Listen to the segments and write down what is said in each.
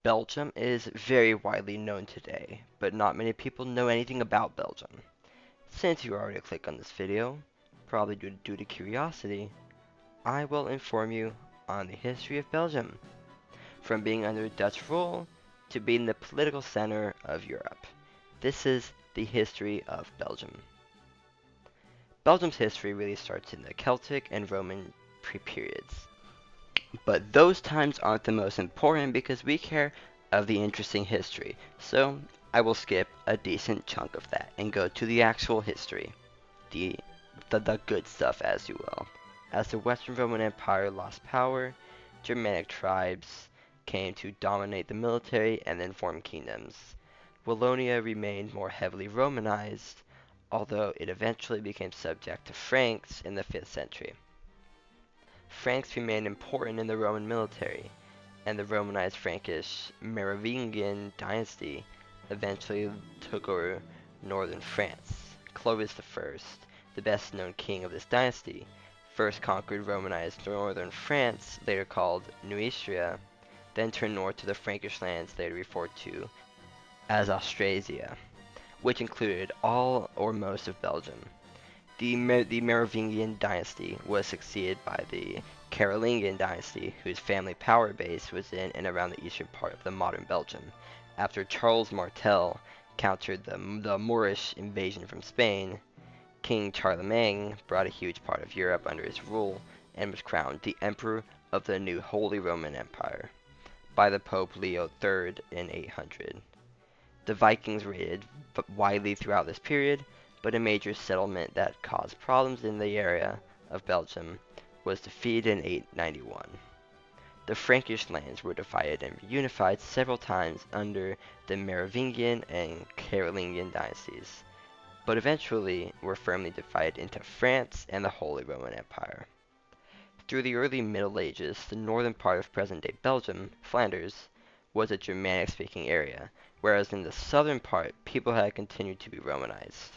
Belgium is very widely known today, but not many people know anything about Belgium. Since you already clicked on this video, probably due to curiosity, I will inform you on the history of Belgium, from being under Dutch rule to being the political center of Europe. This is the history of Belgium. Belgium's history really starts in the Celtic and Roman periods. But those times aren't the most important because we care of the interesting history. So I will skip a decent chunk of that and go to the actual history. The, the good stuff, as you will. As the Western Roman Empire lost power, Germanic tribes came to dominate the military and then form kingdoms. Wallonia remained more heavily Romanized, although it eventually became subject to Franks in the 5th century. Franks remained important in the Roman military, and the Romanized Frankish Merovingian dynasty eventually took over northern France. Clovis I, the best known king of this dynasty, first conquered Romanized northern France, later called Neustria, then turned north to the Frankish lands later referred to as Austrasia, which included all or most of Belgium. The Merovingian dynasty was succeeded by the Carolingian dynasty, whose family power base was in and around the eastern part of the modern Belgium. After Charles Martel countered the Moorish invasion from Spain, King Charlemagne brought a huge part of Europe under his rule and was crowned the Emperor of the new Holy Roman Empire by the Pope Leo III in 800. The Vikings raided widely throughout this period, but a major settlement that caused problems in the area of Belgium was defeated in 891. The Frankish lands were divided and reunified several times under the Merovingian and Carolingian dynasties, but eventually were firmly divided into France and the Holy Roman Empire. Through the early Middle Ages, the northern part of present-day Belgium, Flanders, was a Germanic-speaking area, whereas in the southern part, people had continued to be Romanized.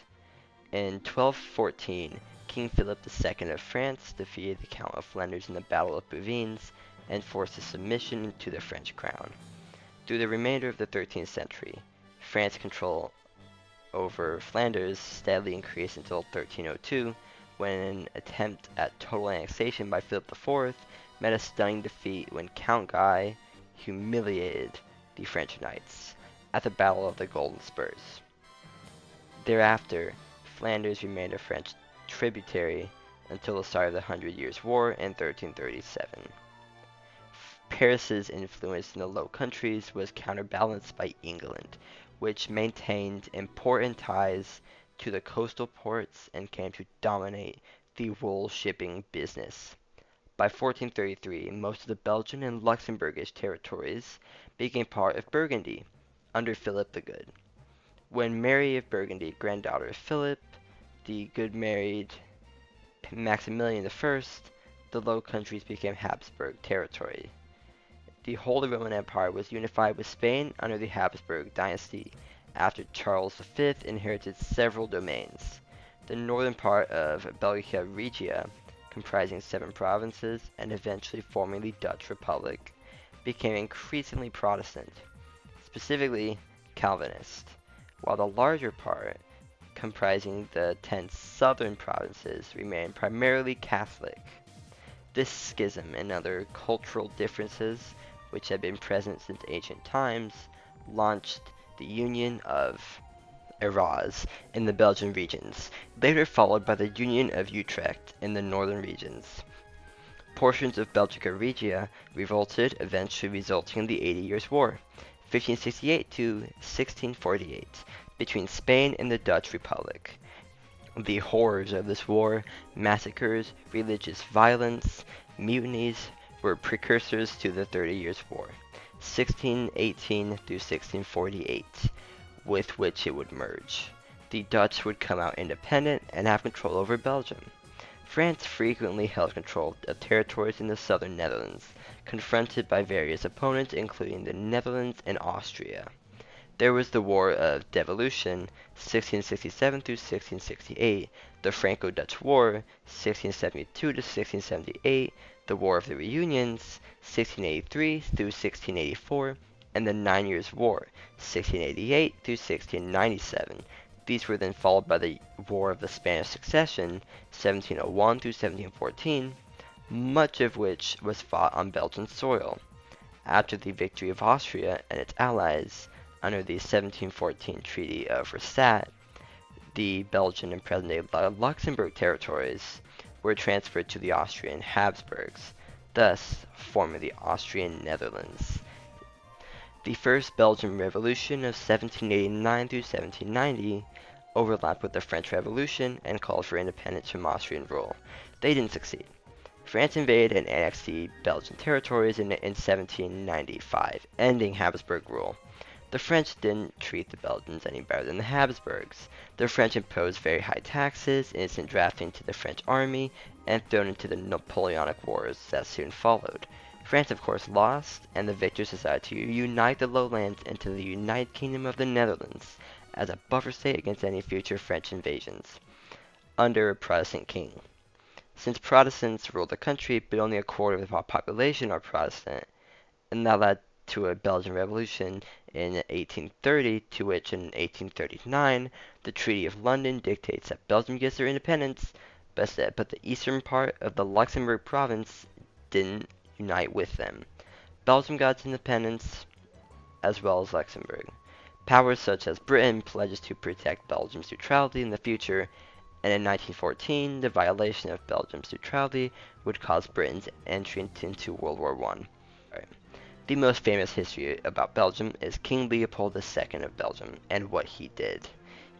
In 1214, King Philip II of France defeated the Count of Flanders in the Battle of Bouvines and forced his submission to the French crown. Through the remainder of the 13th century, France's control over Flanders steadily increased until 1302, when an attempt at total annexation by Philip IV met a stunning defeat when Count Guy humiliated the French knights at the Battle of the Golden Spurs. Thereafter, Flanders remained a French tributary until the start of the Hundred Years' War in 1337. Paris's influence in the Low Countries was counterbalanced by England, which maintained important ties to the coastal ports and came to dominate the wool shipping business. By 1433, most of the Belgian and Luxembourgish territories became part of Burgundy under Philip the Good. When Mary of Burgundy, granddaughter of Philip the Good, married Maximilian I, the Low Countries became Habsburg territory. The Holy Roman Empire was unified with Spain under the Habsburg dynasty after Charles V inherited several domains. The northern part of Belgica Regia, comprising 7 provinces and eventually forming the Dutch Republic, became increasingly Protestant, specifically Calvinist, while the larger part, comprising the 10 southern provinces, remained primarily Catholic. This schism and other cultural differences, which had been present since ancient times, launched the Union of Arras in the Belgian regions, later followed by the Union of Utrecht in the northern regions. Portions of Belgica Regia revolted, eventually resulting in the 80 Years' War, 1568 to 1648, between Spain and the Dutch Republic. The horrors of this war, massacres, religious violence, mutinies, were precursors to the 30 Years' War, 1618 through 1648, with which it would merge. The Dutch would come out independent and have control over Belgium. France frequently held control of territories in the southern Netherlands, confronted by various opponents including the Netherlands and Austria. There was the War of Devolution, 1667 through 1668, the Franco-Dutch War, 1672 to 1678, the War of the Reunions, 1683 through 1684, and the Nine Years' War, 1688 through 1697. These were then followed by the War of the Spanish Succession, 1701 through 1714, much of which was fought on Belgian soil. After the victory of Austria and its allies under the 1714 Treaty of Versailles, the Belgian and present-day Luxembourg territories were transferred to the Austrian Habsburgs, thus forming the Austrian Netherlands. The First Belgian Revolution of 1789 through 1790 overlapped with the French Revolution and called for independence from Austrian rule. They didn't succeed. France invaded and annexed the Belgian territories in 1795, ending Habsburg rule. The French didn't treat the Belgians any better than the Habsburgs. The French imposed very high taxes, instant drafting to the French army, and thrown into the Napoleonic Wars that soon followed. France, of course, lost, and the victors decided to unite the lowlands into the United Kingdom of the Netherlands as a buffer state against any future French invasions, under a Protestant king. Since Protestants ruled the country, but only a quarter of the population are Protestant, and that led to a Belgian Revolution in 1830, to which in 1839 the Treaty of London dictates that Belgium gets their independence, but the eastern part of the Luxembourg province didn't unite with them. Belgium got its independence, as well as Luxembourg. Powers such as Britain pledges to protect Belgium's neutrality in the future, and in 1914, the violation of Belgium's neutrality would cause Britain's entry into World War I. The most famous history about Belgium is King Leopold II of Belgium and what he did.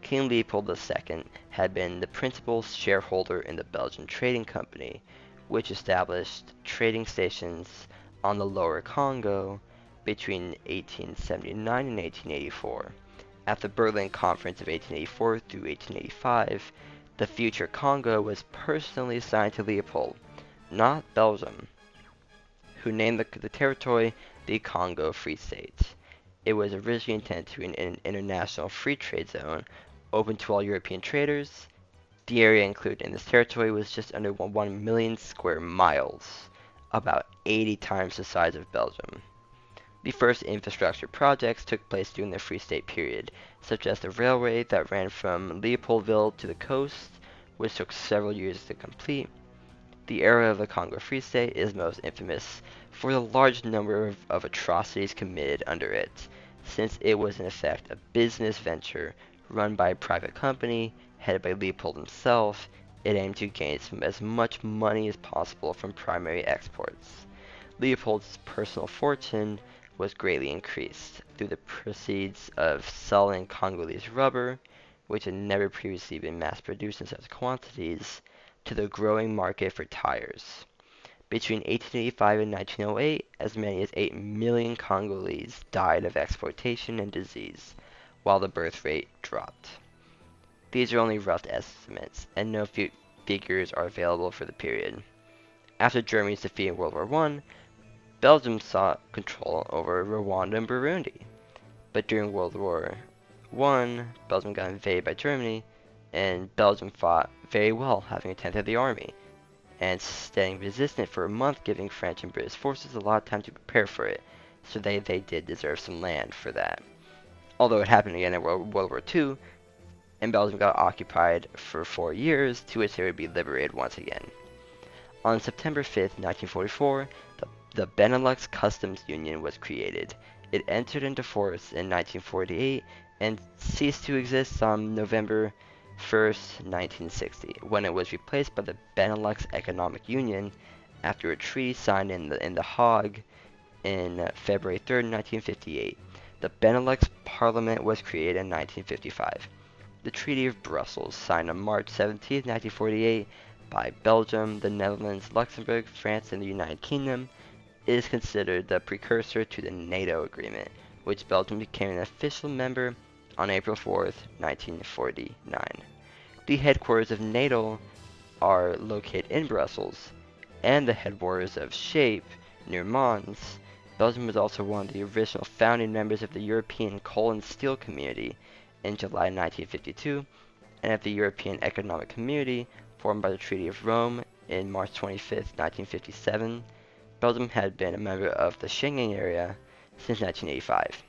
King Leopold II had been the principal shareholder in the Belgian Trading Company, which established trading stations on the Lower Congo between 1879 and 1884. At the Berlin Conference of 1884 through 1885, the future Congo was personally assigned to Leopold, not Belgium, who named the territory the Congo Free State. It was originally intended to be an international free trade zone open to all European traders. The area included in this territory was just under 1 million square miles, about 80 times the size of Belgium. The first infrastructure projects took place during the Free State period, such as the railway that ran from Leopoldville to the coast, which took several years to complete. The area of the Congo Free State is most infamous for the large number of atrocities committed under it, since it was in effect a business venture run by a private company headed by Leopold himself. It aimed to gain as much money as possible from primary exports. Leopold's personal fortune was greatly increased through the proceeds of selling Congolese rubber, which had never previously been mass-produced in such quantities, to the growing market for tires. Between 1885 and 1908, as many as 8 million Congolese died of exploitation and disease, while the birth rate dropped. These are only rough estimates, and no figures are available for the period. After Germany's defeat in World War I, Belgium sought control over Rwanda and Burundi. But during World War I, Belgium got invaded by Germany, and Belgium fought very well, having a tenth of the army, and staying resistant for a month, giving French and British forces a lot of time to prepare for it, so they did deserve some land for that. Although it happened again in World War II, and Belgium got occupied for 4 years, to which they would be liberated once again. On September 5th, 1944, the Benelux Customs Union was created. It entered into force in 1948 and ceased to exist on November 1st, 1960, when it was replaced by the Benelux Economic Union after a treaty signed in The Hague in February 3rd, 1958. The Benelux Parliament was created in 1955. The Treaty of Brussels, signed on March 17, 1948, by Belgium, the Netherlands, Luxembourg, France, and the United Kingdom, is considered the precursor to the NATO agreement, which Belgium became an official member on April 4th, 1949. The headquarters of NATO are located in Brussels, and the headquarters of SHAPE near Mons. Belgium was also one of the original founding members of the European Coal and Steel Community in July 1952, and of the European Economic Community formed by the Treaty of Rome in March 25, 1957. Belgium had been a member of the Schengen area since 1985.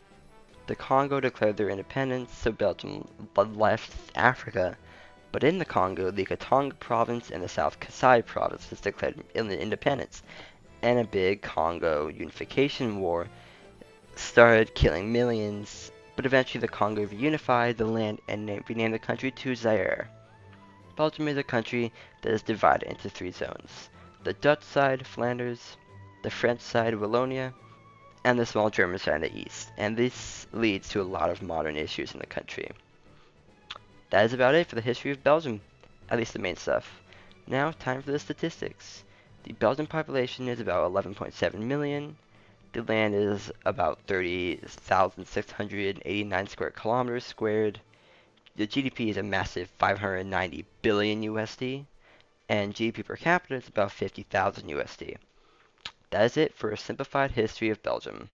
The Congo declared their independence, so Belgium left Africa, but in the Congo, the Katanga province and the South Kasai provinces declared independence, and a big Congo unification war started killing millions, but eventually the Congo reunified the land and renamed the country to Zaire. Belgium is a country that is divided into three zones. The Dutch side, Flanders, the French side, Wallonia, and the small German side in the east, and this leads to a lot of modern issues in the country. That is about it for the history of Belgium, at least the main stuff. Now, time for the statistics. The Belgian population is about 11.7 million. The land is about 30,689 square kilometers squared. The GDP is a massive 590 billion USD, and GDP per capita is about 50,000 USD. That is it for a simplified history of Belgium.